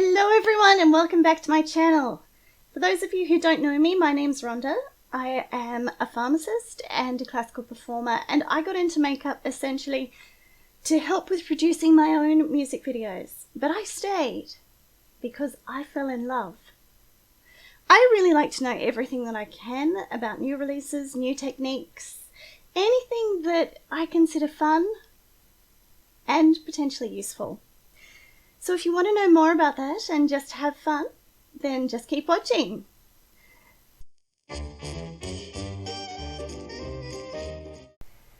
Hello everyone and welcome back to my channel. For those of you who don't know me, my name's Rhonda. I am a pharmacist and a classical performer, and I got into makeup essentially to help with producing my own music videos. But I stayed because I fell in love. I really like to know everything that I can about new releases, new techniques, anything that I consider fun and potentially useful. So if you want to know more about that and just have fun, then just keep watching.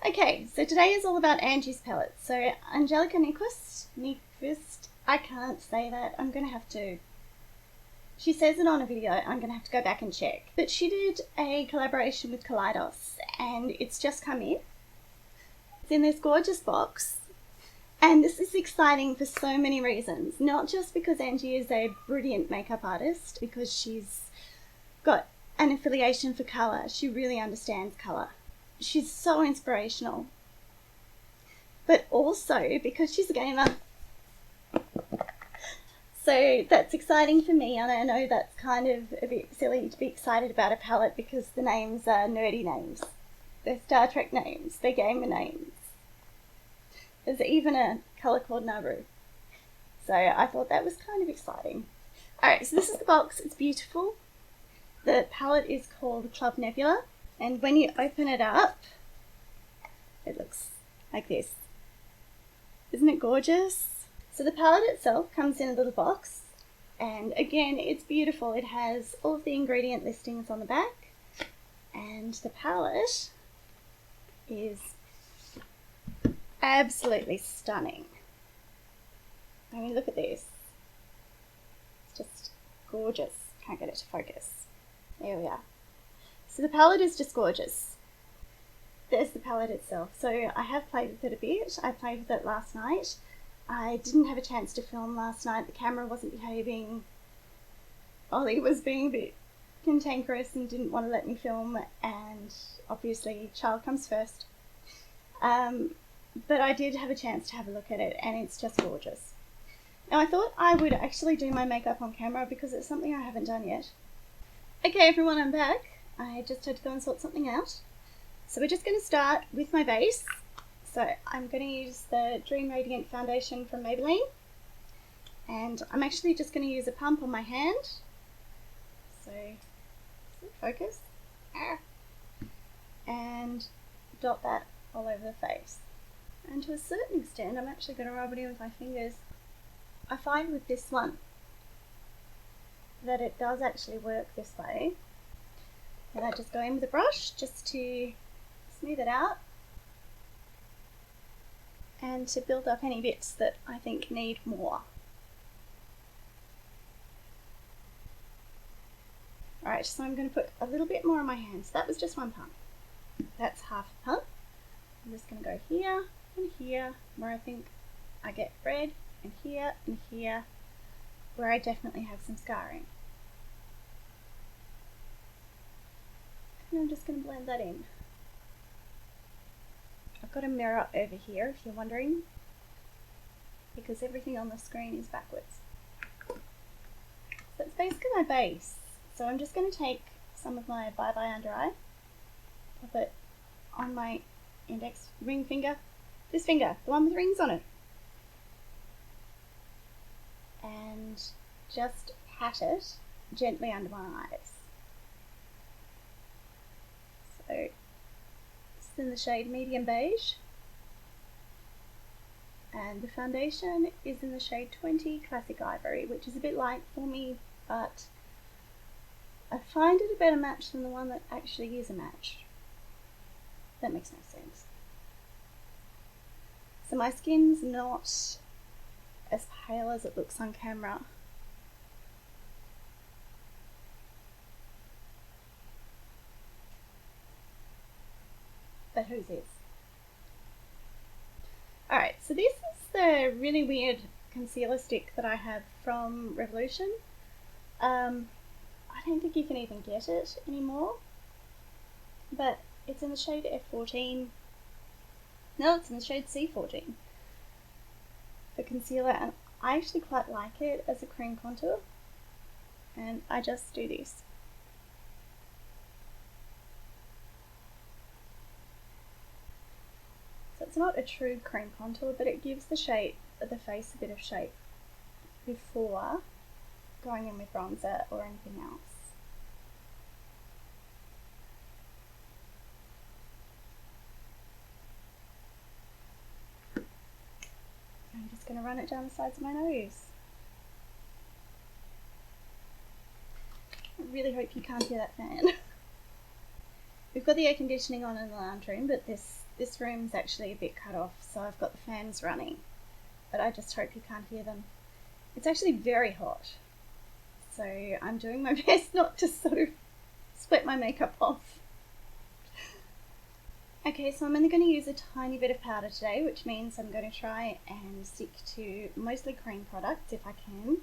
Okay, so today is all about Angie's palettes. So Angelica Nyqvist, I can't say that, I'm going to have to. She says it on a video, I'm going to have to go back and check. But she did a collaboration with KALEIDOS and it's just come in. It's in this gorgeous box. And this is exciting for so many reasons, not just because Angie is a brilliant makeup artist, because she's got an affiliation for colour. She really understands colour. She's so inspirational. But also because she's a gamer. So that's exciting for me, and I know that's kind of a bit silly to be excited about a palette because the names are nerdy names. They're Star Trek names, they're gamer names. There's even a colour called Naru. So I thought that was kind of exciting. Alright, so this is the box. It's beautiful. The palette is called Club Nebula. And when you open it up, it looks like this. Isn't it gorgeous? So the palette itself comes in a little box. And again, it's beautiful. It has all of the ingredient listings on the back. And the palette is absolutely stunning. I mean, look at this. It's just gorgeous. Can't get it to focus. There we are. So the palette is just gorgeous. There's the palette itself. So I have played with it a bit. I played with it last night. I didn't have a chance to film last night. The camera wasn't behaving. Ollie was being a bit cantankerous and didn't want to let me film, and obviously child comes first. But I did have a chance to have a look at it, and it's just gorgeous. Now I thought I would actually do my makeup on camera because it's something I haven't done yet. Okay everyone, I'm back. I just had to go and sort something out. So we're just going to start with my base. So I'm going to use the Dream Radiant foundation from Maybelline. And I'm actually just going to use a pump on my hand. So, focus. And dot that all over the face. And to a certain extent, I'm actually going to rub it in with my fingers. I find with this one that it does actually work this way. And I just go in with a brush just to smooth it out and to build up any bits that I think need more. Alright, so I'm going to put a little bit more on my hands. That was just one pump. That's half a pump. I'm just going to go here and here, where I think I get red, and here, where I definitely have some scarring. And I'm just going to blend that in. I've got a mirror over here, if you're wondering, because everything on the screen is backwards. So it's basically my base. So I'm just going to take some of my Bye Bye Under Eye, pop it on my index ring finger, this finger, the one with rings on it, and just pat it gently under my eyes. So it's in the shade Medium Beige, and the foundation is in the shade 20 Classic Ivory, which is a bit light for me, but I find it a better match than the one that actually is a match. That makes no sense. So my skin's not as pale as it looks on camera. But whose is? Alright, so this is the really weird concealer stick that I have from Revolution. I don't think you can even get it anymore, but it's in the shade F14. No, it's in the shade C14 for concealer, and I actually quite like it as a cream contour, and I just do this. So it's not a true cream contour, but it gives the shape of the face a bit of shape before going in with bronzer or anything else. I'm just going to run it down the sides of my nose. I really hope you can't hear that fan. We've got the air conditioning on in the lounge room, but this room's actually a bit cut off, so I've got the fans running. But I just hope you can't hear them. It's actually very hot, so I'm doing my best not to sort of sweat my makeup off. Okay, so I'm only going to use a tiny bit of powder today, which means I'm going to try and stick to mostly cream products if I can.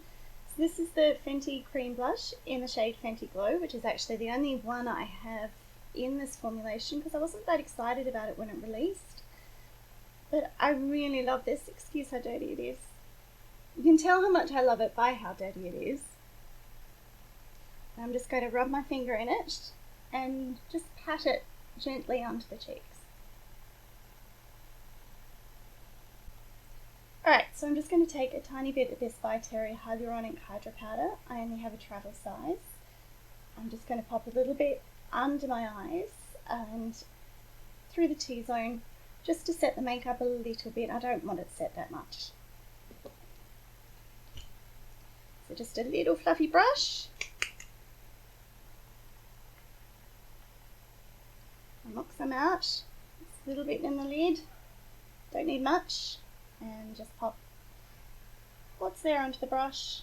So this is the Fenty Cream Blush in the shade Fenty Glow, which is actually the only one I have in this formulation because I wasn't that excited about it when it released. But I really love this. Excuse how dirty it is. You can tell how much I love it by how dirty it is. I'm just going to rub my finger in it and just pat it gently onto the cheeks. Alright, so I'm just going to take a tiny bit of this by Terry Hyaluronic Hydra Powder. I only have a travel size. I'm just going to pop a little bit under my eyes and through the T-zone just to set the makeup a little bit. I don't want it set that much. So just a little fluffy brush. I'll knock some out. Just a little bit in the lid. Don't need much. And just pop what's there onto the brush.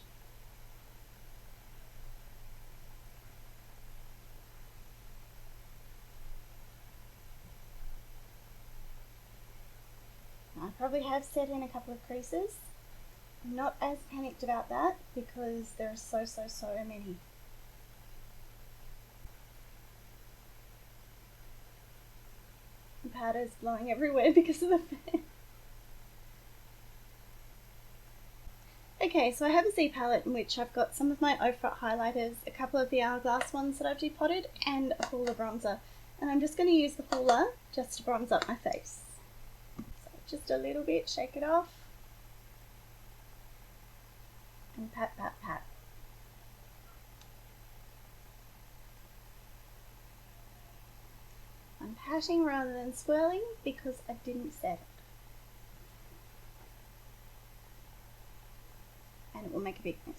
I probably have set in a couple of creases. I'm not as panicked about that because there are so many. The powder's blowing everywhere because of the fan. Okay, so I have a Z palette in which I've got some of my Ofra highlighters, a couple of the Hourglass ones that I've depotted, and a Hoola bronzer. And I'm just going to use the Hoola just to bronze up my face. So just a little bit, shake it off. And pat, pat, pat. I'm patting rather than swirling because I didn't set it. And it will make a big mess.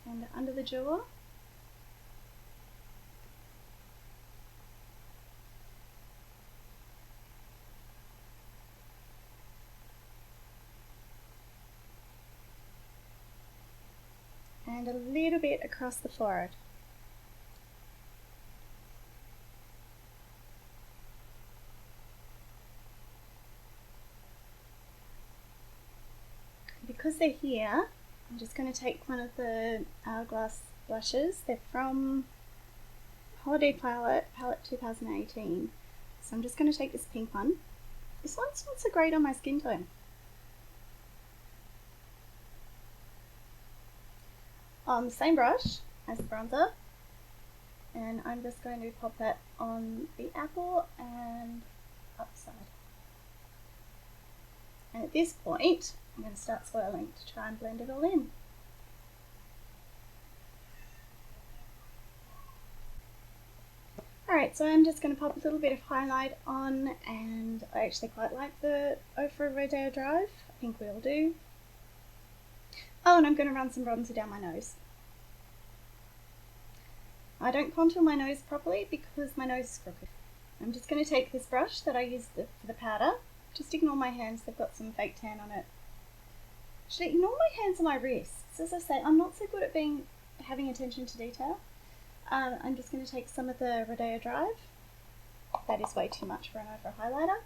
And under the jaw. And a little bit across the forehead. Because they're here, I'm just going to take one of the Hourglass blushes. They're from Holiday Palette 2018. So I'm just going to take this pink one. This one's not so great on my skin tone. On the same brush as the bronzer, and I'm just going to pop that on the apple and upside. And at this point, I'm going to start swirling to try and blend it all in. Alright, so I'm just going to pop a little bit of highlight on, and I actually quite like the Ofra Rodeo Drive. I think we all do. Oh, and I'm going to run some bronzer down my nose. I don't contour my nose properly because my nose is crooked. I'm just going to take this brush that I used for the powder. Just ignore my hands, they've got some fake tan on it. Actually, ignore my hands and my wrists. As I say, I'm not so good at having attention to detail. I'm just going to take some of the Rodeo Drive. That is way too much for an over highlighter.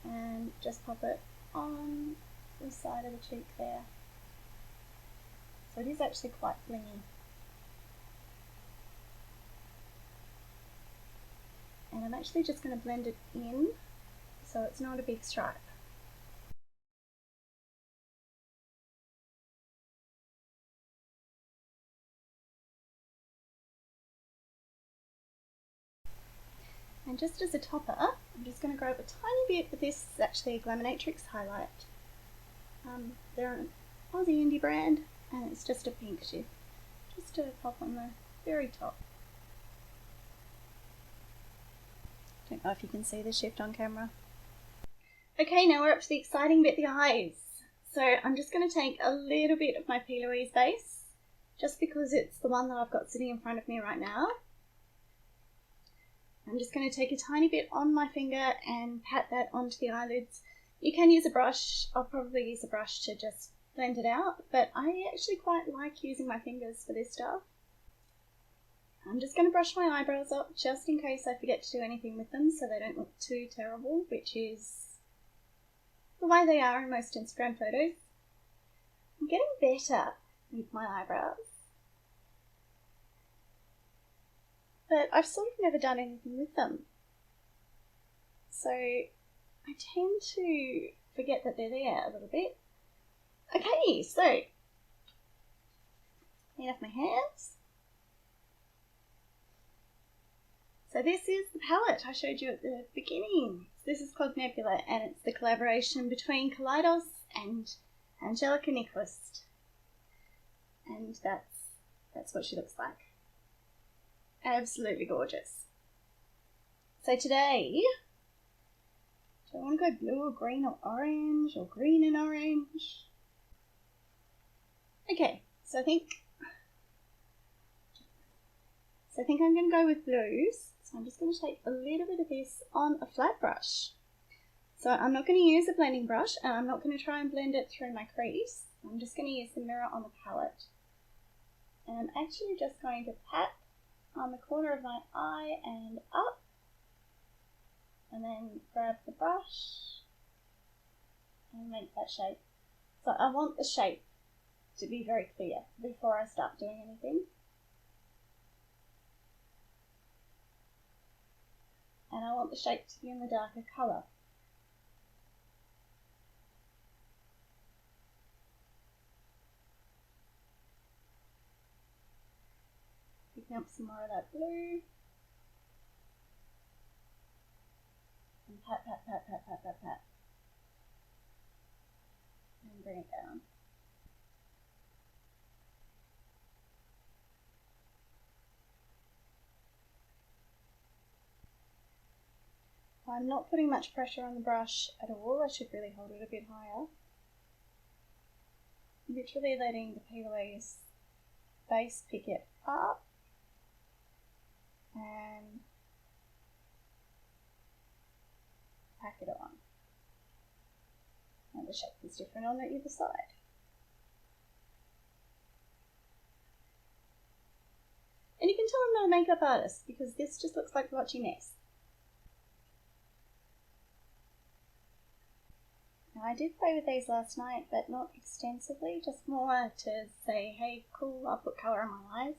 And just pop it on the side of the cheek there. So it is actually quite blingy. And I'm actually just going to blend it in so it's not a big stripe. And just as a topper, I'm just going to grab a tiny bit, but this is actually a Glaminatrix highlight. They're an Aussie indie brand, and it's just a pink shift, just to pop on the very top. Don't know if you can see the shift on camera. Okay, now we're up to the exciting bit, the eyes. So I'm just going to take a little bit of my P. Louise base, just because it's the one that I've got sitting in front of me right now. I'm just going to take a tiny bit on my finger and pat that onto the eyelids. You can use a brush. I'll probably use a brush to just blend it out, but I actually quite like using my fingers for this stuff. I'm just going to brush my eyebrows up just in case I forget to do anything with them so they don't look too terrible, which is the way they are in most Instagram photos. I'm getting better with my eyebrows, but I've sort of never done anything with them. So I tend to forget that they're there a little bit. Okay, so clean off my hands. So this is the palette I showed you at the beginning. So this is Club Nebula, and it's the collaboration between KALEIDOS and Angelica NYQVIST. And that's what she looks like. Absolutely gorgeous. So today, do I want to go blue or green or orange or green and orange? Okay, so I think I'm going to go with blues. So I'm just going to take a little bit of this on a flat brush. So I'm not going to use a blending brush, and I'm not going to try and blend it through my crease. I'm just going to use the mirror on the palette. And I'm actually just going to pat on the corner of my eye and up, and then grab the brush and make that shape. So I want the shape to be very clear before I start doing anything. And I want the shape to be in the darker colour. Picking up some more of that blue. And pat, pat, pat, pat, pat, pat, pat. And bring it down. I'm not putting much pressure on the brush at all. I should really hold it a bit higher. Literally letting the P. Louise base pick it up and pack it on. And the shape is different on the either side. And you can tell I'm not a makeup artist because this just looks like blotchy mess. Now I did play with these last night, but not extensively, just more to say, hey, cool, I'll put colour on my eyes.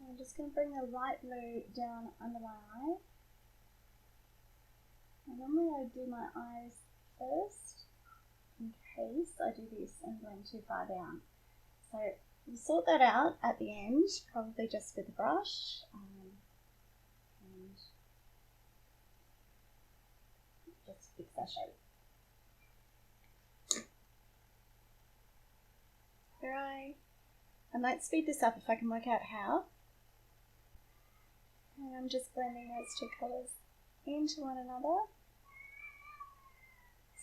I'm just going to bring the light blue down under my eye. And normally I do my eyes first, in case I do this and blend too far down. So we'll sort that out at the end, probably just with the brush. And just fix our shape. I might speed this up if I can work out how. And I'm just blending those two colours into one another.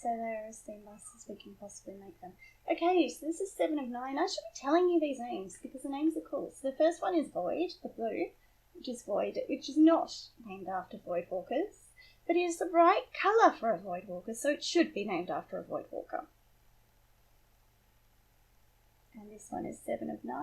so they're as seamless as we can possibly make them. Okay, so this is 7 of 9. I should be telling you these names because the names are cool. So the first one is Void, the blue, which is Void, which is not named after Void Walkers, but it is the right colour for a Void Walker, so it should be named after a Void Walker. And this one is 7 of 9.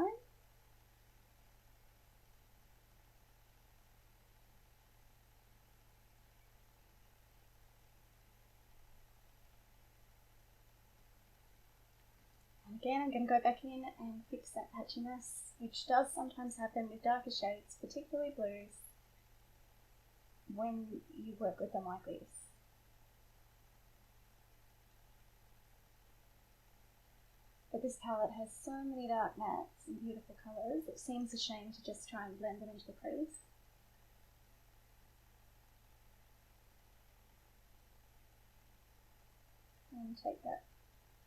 Again, I'm going to go back in and fix that patchiness, which does sometimes happen with darker shades, particularly blues, when you work with them like this. But this palette has so many dark mattes and beautiful colours, it seems a shame to just try and blend them into the crease. And take that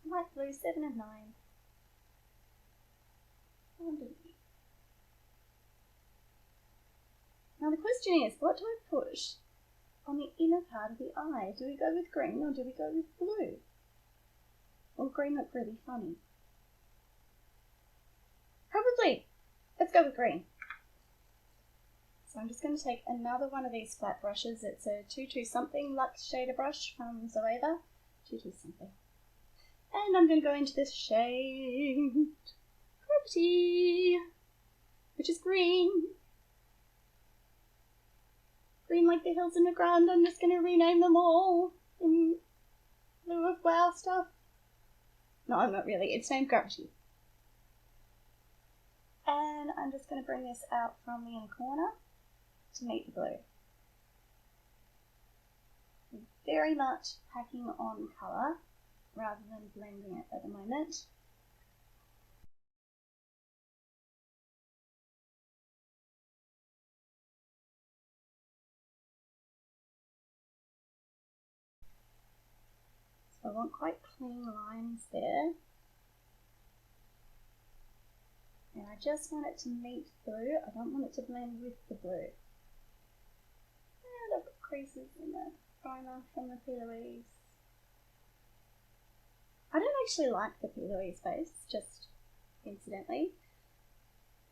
light blue, 7 of 9. Now the question is, what do I put on the inner part of the eye? Do we go with green or do we go with blue? Will green look really funny? Probably. Let's go with green. So I'm just going to take another one of these flat brushes. It's a 22 something Luxe shader brush from Zoeva. 22 something. And I'm going to go into this shade Gravity, which is green. Green like the hills in the ground. I'm just going to rename them all in lieu of wow stuff. No, I'm not really. It's named Gravity. And I'm just going to bring this out from the inner corner to meet the blue. Very much packing on colour rather than blending it at the moment. So I want quite clean lines there. And I just want it to meet blue. I don't want it to blend with the blue. And I've got creases in the primer from the P. Louise. I don't actually like the P. Louise base, just incidentally.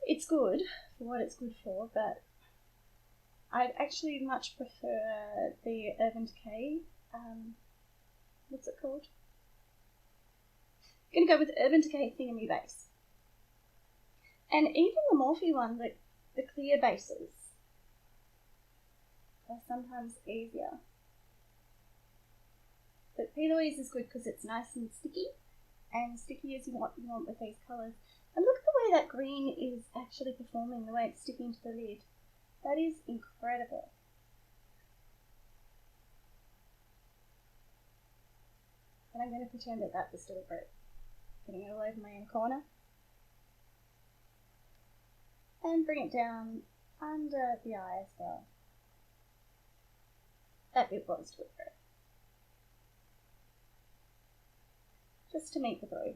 It's good for what it's good for, but I'd actually much prefer the Urban Decay, what's it called? I'm going to go with Urban Decay Thingamy base. And even the Morphe one, the clear bases are sometimes easier. But P. Louise is good because it's nice and sticky as you want with these colours. And look at the way that green is actually performing, the way it's sticking to the lid. That is incredible. And I'm going to pretend that that was deliberate. Getting it all over my inner corner. And bring it down under the eye as well. That bit was deliberate. Just to meet the blue.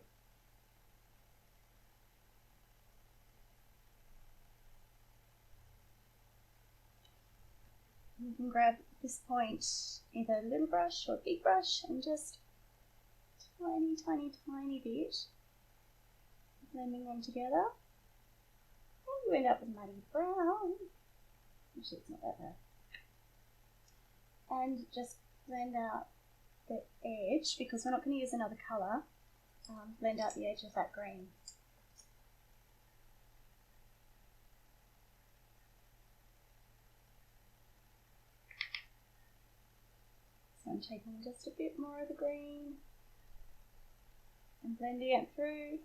You can grab at this point either a little brush or a big brush and just tiny bit blending them together. And you end up with muddy brown. Actually, it's not that bad. And just blend out the edge, because we're not going to use another colour. Blend out the edge of that green. So I'm taking just a bit more of the green and blending it through.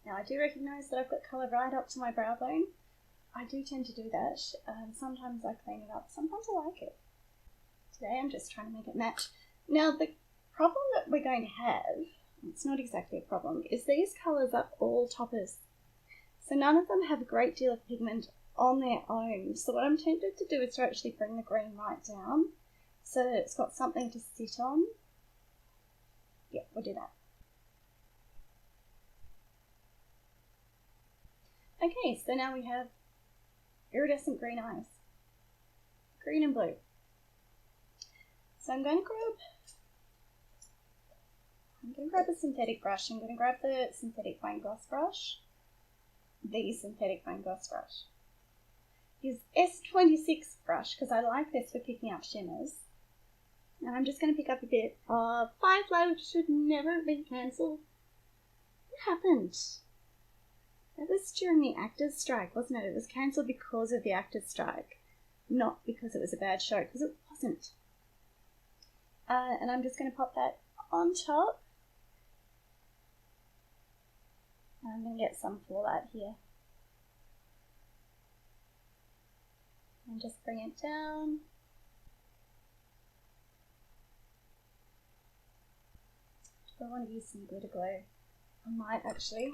Now I do recognise that I've got colour right up to my brow bone. I do tend to do that. Sometimes I clean it up, sometimes I like it. Today I'm just trying to make it match. Now the problem that we're going to have, it's not exactly a problem, is these colours are all toppers. So none of them have a great deal of pigment on their own. So what I'm tempted to do is to actually bring the green right down so that it's got something to sit on. Yeah, we'll do that. Okay, so now we have iridescent green eyes. green and blue. So I'm going to grab a synthetic brush. I'm going to grab the synthetic fine gloss brush. The synthetic fine gloss brush. Use S26 brush because I like this for picking up shimmers. And I'm just going to pick up a bit of Firefly, which should never have been cancelled. What happened? That was during the actors' strike, wasn't it? It was cancelled because of the actors' strike, not because it was a bad show, because it wasn't. And I'm just going to pop that on top. And I'm going to get some fallout here. And just bring it down. I want to use some glitter glue. I might actually.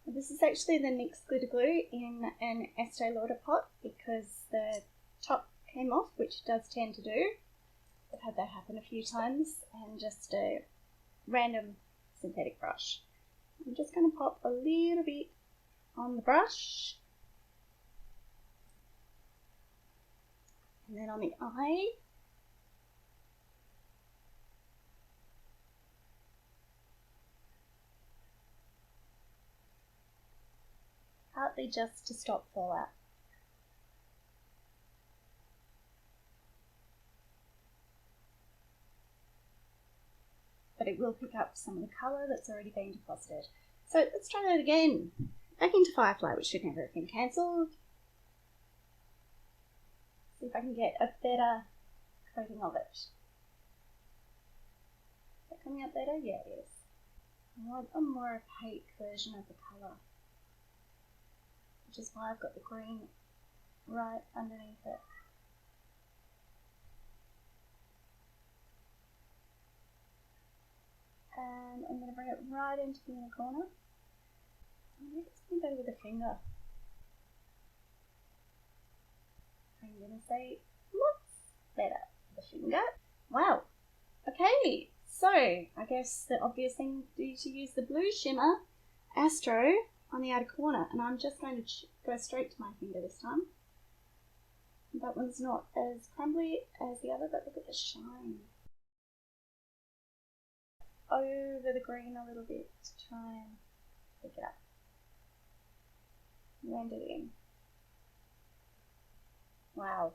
This is actually the NYX glitter glue in an Estee Lauder pot because the top came off, which it does tend to do. I've had that happen a few times, and just a random synthetic brush. I'm just going to pop a little bit on the brush. And then on the eye. Partly just to stop fallout. But it will pick up some of the colour that's already been deposited. So let's try that again. Back into Firefly, which should never have been cancelled. See if I can get a better coating of it. Is that coming out better? Yeah, it is. I want a more opaque version of the colour, which is why I've got the green right underneath it. And I'm going to bring it right into the inner corner. Maybe it's going to go with a finger. I'm going to say, what's better? The finger? Wow. Okay, so I guess the obvious thing is to use the blue shimmer Astro on the outer corner, and I'm just going to go straight to my finger this time. That one's not as crumbly as the other, but look at the shine. Over the green a little bit to try and pick it up. Blend it in. Wow.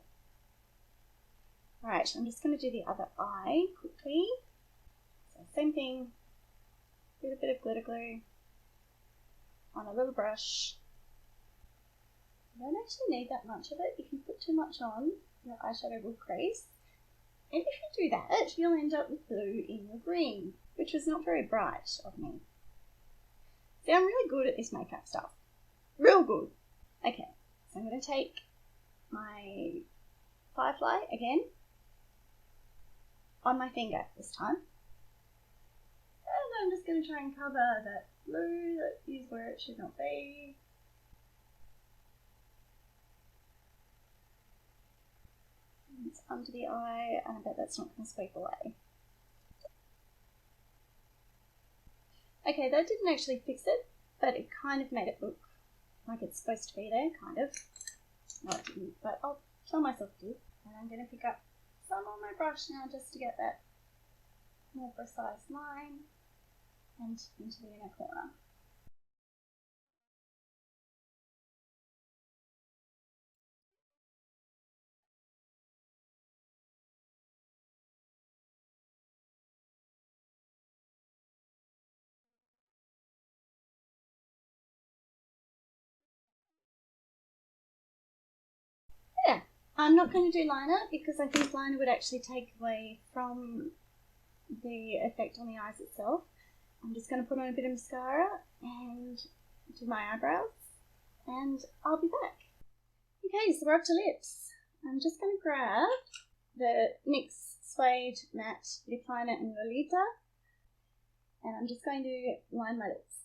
Right, I'm just going to do the other eye quickly. So same thing, a bit of glitter glue on a little brush. You don't actually need that much of it. If you put too much on, your eyeshadow will crease. And if you do that, you'll end up with blue in your green, which was not very bright of me. See, I'm really good at this makeup stuff. Real good. Okay, so I'm going to take my Firefly again on my finger this time. And I'm just going to try and cover that blue that is where it should not be. It's under the eye, and I bet that's not going to sweep away. Okay, that didn't actually fix it, but it kind of made it look like it's supposed to be there, kind of. No, it didn't, but I'll tell myself it did. And I'm going to pick up some on my brush now just to get that more precise line and into the inner corner. Yeah, I'm not going to do liner because I think liner would actually take away from the effect on the eyes itself. I'm just going to put on a bit of mascara and do my eyebrows, and I'll be back. Okay, so we're up to lips. I'm just going to grab the NYX Suede Matte Lip Liner in Lolita, and I'm just going to line my lips.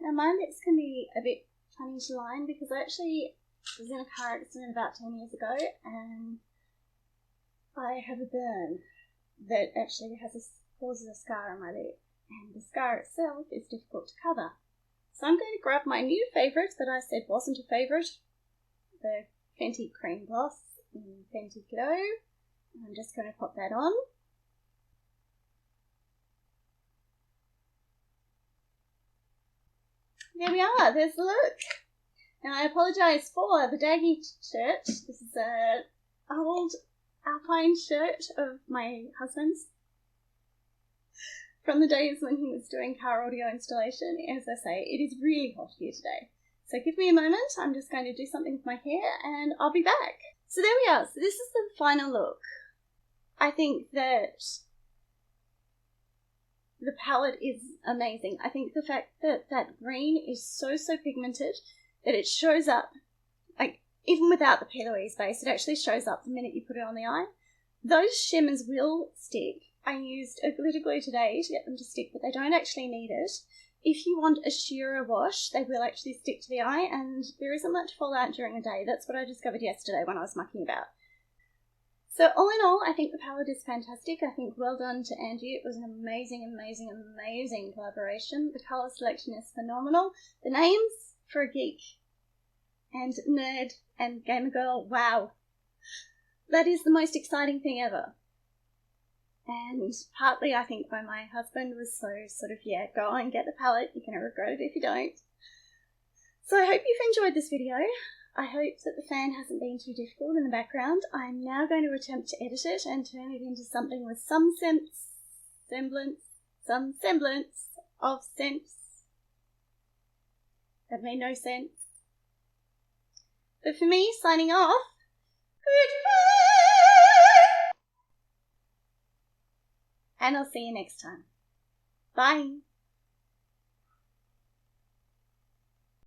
Now my lips can be a bit planning to line because I actually was in a car accident about 10 years ago and I have a burn that actually causes a scar on my lip, and the scar itself is difficult to cover. So I'm going to grab my new favourite that I said wasn't a favourite, the Fenty Cream Gloss in Fenty Glow. I'm just going to pop that on. There we are, there's the look. Now I apologise for the daggy shirt. This is an old alpine shirt of my husband's from the days when he was doing car audio installation. As I say, it is really hot here today. So give me a moment, I'm just going to do something with my hair and I'll be back. So there we are, so this is the final look. I think that the palette is amazing. I think the fact that that green is so pigmented that it shows up, like even without the P. base, it actually shows up the minute you put it on the eye. Those shimmers will stick. I used a glitter glue today to get them to stick, but they don't actually need it. If you want a sheerer wash, they will actually stick to the eye, and there isn't much fallout during the day. That's what I discovered yesterday when I was mucking about. So all in all, I think the palette is fantastic. I think well done to Angie. It was an amazing collaboration. The colour selection is phenomenal. The names for a geek and nerd and gamer girl, wow. That is the most exciting thing ever. And partly I think why my husband was so sort of, yeah, go and get the palette. You're going to regret it if you don't. So I hope you've enjoyed this video. I hope that the fan hasn't been too difficult in the background. I'm now going to attempt to edit it and turn it into something with some semblance of sense. That made no sense. But for me, signing off, goodbye! And I'll see you next time. Bye!